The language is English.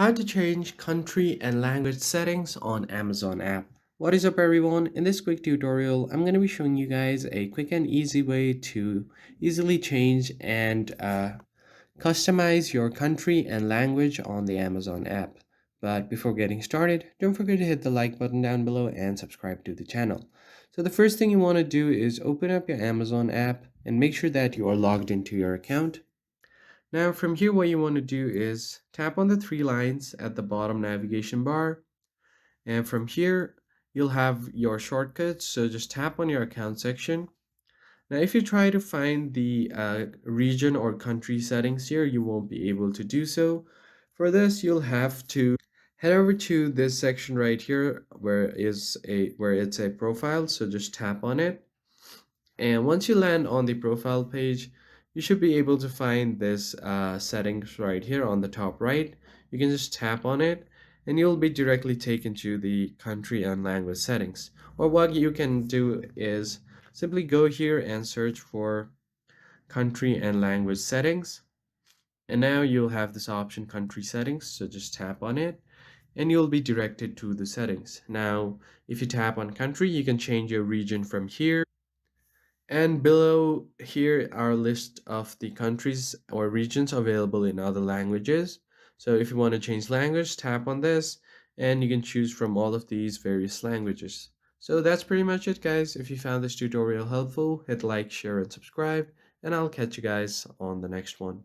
How to change country and language settings on Amazon app. What is up everyone? In this quick tutorial, I'm going to be showing you guys a quick and easy way to easily change and customize your country and language on the Amazon app. But before getting started, don't forget to hit the like button down below and subscribe to the channel. So the first thing you want to do is open up your Amazon app and make sure that you are logged into your account. Now from here, what you want to do is tap on the three lines at the bottom navigation bar. And from here, you'll have your shortcuts. So just tap on your account section. Now, if you try to find the region or country settings here, you won't be able to do so. For this, you'll have to head over to this section right here where it's a profile. So just tap on it. And once you land on the profile page, you should be able to find this settings right here on the top right. You can just tap on it and you'll be directly taken to the country and language settings. Or what you can do is simply go here and search for country and language settings. And now you'll have this option country settings. So just tap on it and you'll be directed to the settings. Now, if you tap on country, you can change your region from here. And below here are a list of the countries or regions available in other languages. So if you want to change language, tap on this and you can choose from all of these various languages. So that's pretty much it, guys. If you found this tutorial helpful, hit like, share, and subscribe, and I'll catch you guys on the next one.